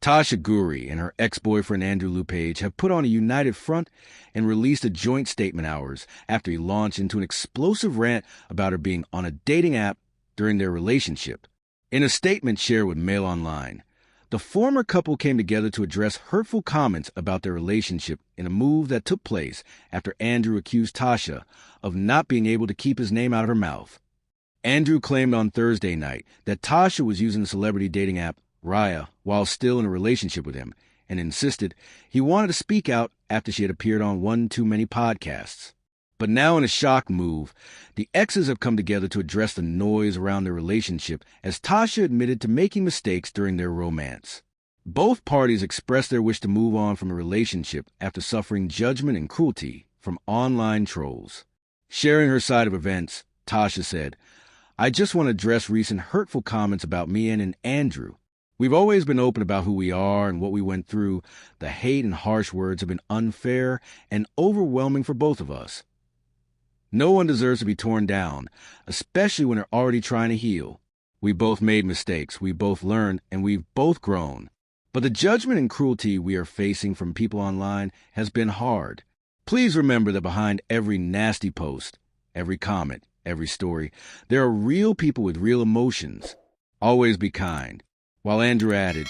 Tasha Ghouri and her ex-boyfriend Andrew LePage have put on a united front and released a joint statement hours after he launched into an explosive rant about her being on a dating app during their relationship. In a statement shared with Mail Online, the former couple came together to address hurtful comments about their relationship in a move that took place after Andrew accused Tasha of not being able to keep his name out of her mouth. Andrew claimed on Thursday night that Tasha was using the celebrity dating app Raya while still in a relationship with him, and insisted he wanted to speak out after she had appeared on one too many podcasts. But now, in a shock move, the exes have come together to address the noise around their relationship as Tasha admitted to making mistakes during their romance. Both parties expressed their wish to move on from a relationship after suffering judgment and cruelty from online trolls. Sharing her side of events, Tasha said, "I just want to address recent hurtful comments about me and Andrew. We've always been open about who we are and what we went through. The hate and harsh words have been unfair and overwhelming for both of us. No one deserves to be torn down, especially when they're already trying to heal. We both made mistakes, we both learned, and we've both grown. But the judgment and cruelty we are facing from people online has been hard. Please remember that behind every nasty post, every comment, every story, there are real people with real emotions. Always be kind." While Andrew added,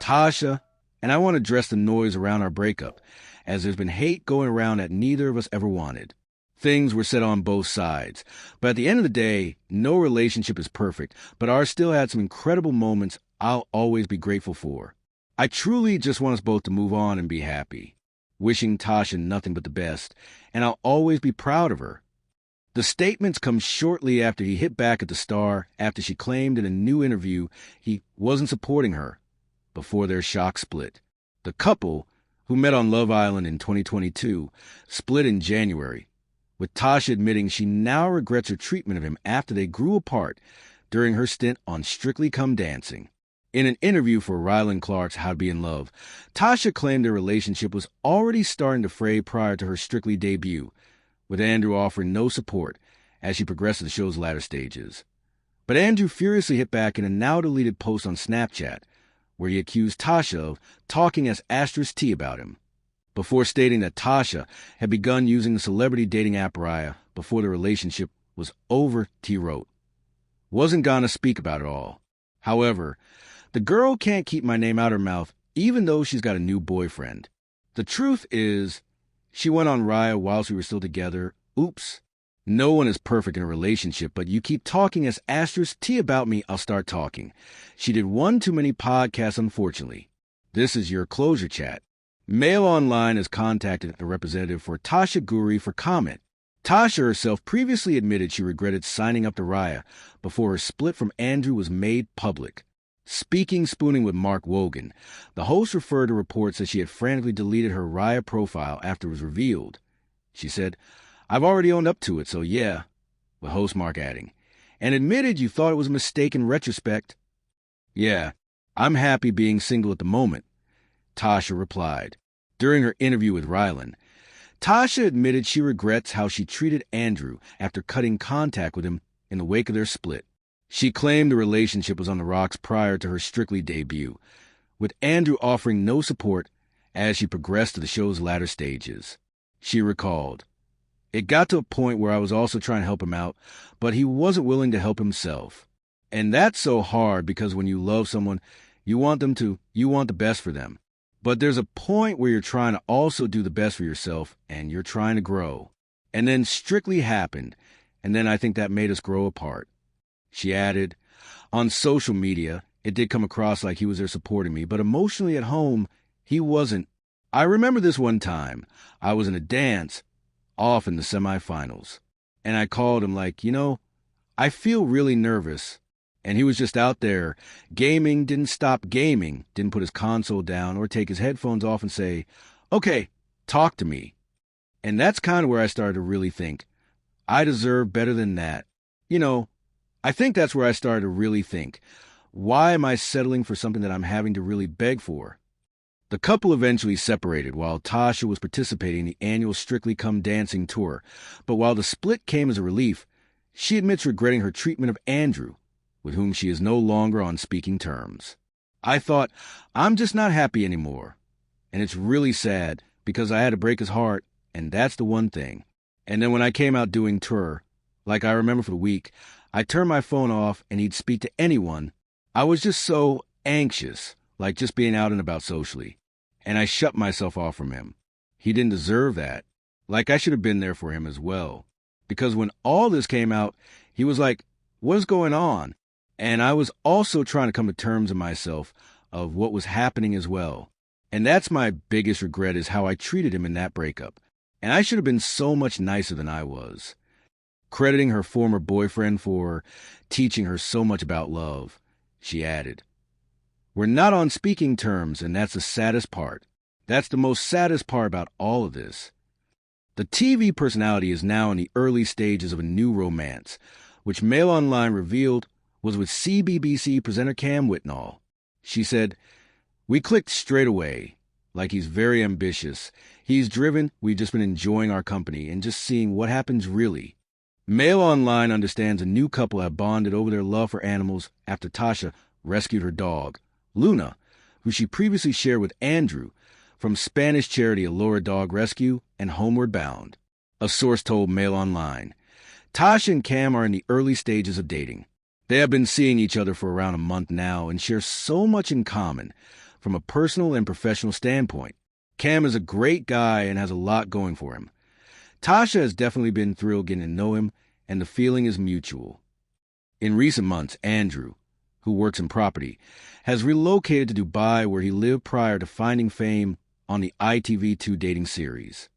"Tasha, and I want to address the noise around our breakup, as there's been hate going around that neither of us ever wanted. Things were said on both sides, but at the end of the day, no relationship is perfect, but ours still had some incredible moments I'll always be grateful for. I truly just want us both to move on and be happy. Wishing Tasha nothing but the best, and I'll always be proud of her." The statements come shortly after he hit back at the star after she claimed in a new interview he wasn't supporting her before their shock split. The couple, who met on Love Island in 2022, split in January, with Tasha admitting she now regrets her treatment of him after they grew apart during her stint on Strictly Come Dancing. In an interview for Ryland Clark's How to Be in Love, Tasha claimed their relationship was already starting to fray prior to her Strictly debut, with Andrew offering no support as she progressed to the show's latter stages. But Andrew furiously hit back in a now-deleted post on Snapchat, where he accused Tasha of talking as *T about him. Before stating that Tasha had begun using the celebrity dating app Raya before the relationship was over, T wrote, "Wasn't gonna speak about it all. However, the girl can't keep my name out of her mouth even though she's got a new boyfriend. The truth is, she went on Raya whilst we were still together. Oops. No one is perfect in a relationship, but you keep talking as *T about me, I'll start talking. She did one too many podcasts, unfortunately. This is your closure chat." Mail Online has contacted a representative for Tasha Ghouri for comment. Tasha herself previously admitted she regretted signing up to Raya before her split from Andrew was made public. Speaking Spooning with Mark Wogan, the host referred to reports that she had frantically deleted her Raya profile after it was revealed. She said, "I've already owned up to it, so yeah," with host Mark adding, "and admitted you thought it was a mistake in retrospect." "Yeah, I'm happy being single at the moment," Tasha replied. During her interview with Ryland, Tasha admitted she regrets how she treated Andrew after cutting contact with him in the wake of their split. She claimed the relationship was on the rocks prior to her Strictly debut, with Andrew offering no support as she progressed to the show's latter stages. She recalled, "It got to a point where I was also trying to help him out, but he wasn't willing to help himself. And that's so hard because when you love someone, you want the best for them. But there's a point where you're trying to also do the best for yourself and you're trying to grow. And then Strictly happened, and then I think that made us grow apart." She added, "On social media, it did come across like he was there supporting me, but emotionally at home, he wasn't. I remember this one time. I was in a dance, off in the semifinals, and I called him like, I feel really nervous. And he was just out there gaming, didn't stop gaming, didn't put his console down or take his headphones off and say, 'Okay, talk to me.' And that's kind of where I started to really think, I deserve better than that. I think that's where I started to really think, why am I settling for something that I'm having to really beg for?" The couple eventually separated while Tasha was participating in the annual Strictly Come Dancing tour, but while the split came as a relief, she admits regretting her treatment of Andrew, with whom she is no longer on speaking terms. I thought, I'm just not happy anymore. And it's really sad because I had to break his heart, and that's the one thing. And then when I came out doing tour, like I remember for the week, I turned my phone off and he'd speak to anyone. I was just so anxious, like just being out and about socially. And I shut myself off from him. He didn't deserve that. Like I should have been there for him as well. Because when all this came out, he was like, what's going on? And I was also trying to come to terms with myself of what was happening as well. And that's my biggest regret is how I treated him in that breakup. And I should have been so much nicer than I was. Crediting her former boyfriend for teaching her so much about love, she added, we're not on speaking terms, and that's the saddest part. That's the most saddest part about all of this. The TV personality is now in the early stages of a new romance, which Mail Online revealed was with CBBC presenter Cam Whitnall. She said, we clicked straight away. Like he's very ambitious. He's driven. We've just been enjoying our company and just seeing what happens really. Mail Online understands a new couple have bonded over their love for animals after Tasha rescued her dog, Luna, who she previously shared with Andrew from Spanish charity Allura Dog Rescue and Homeward Bound. A source told Mail Online. Tasha and Cam are in the early stages of dating. They have been seeing each other for around a month now and share so much in common from a personal and professional standpoint. Cam is a great guy and has a lot going for him. Tasha has definitely been thrilled getting to know him, and the feeling is mutual. In recent months, Andrew, who works in property, has relocated to Dubai where he lived prior to finding fame on the ITV2 dating series.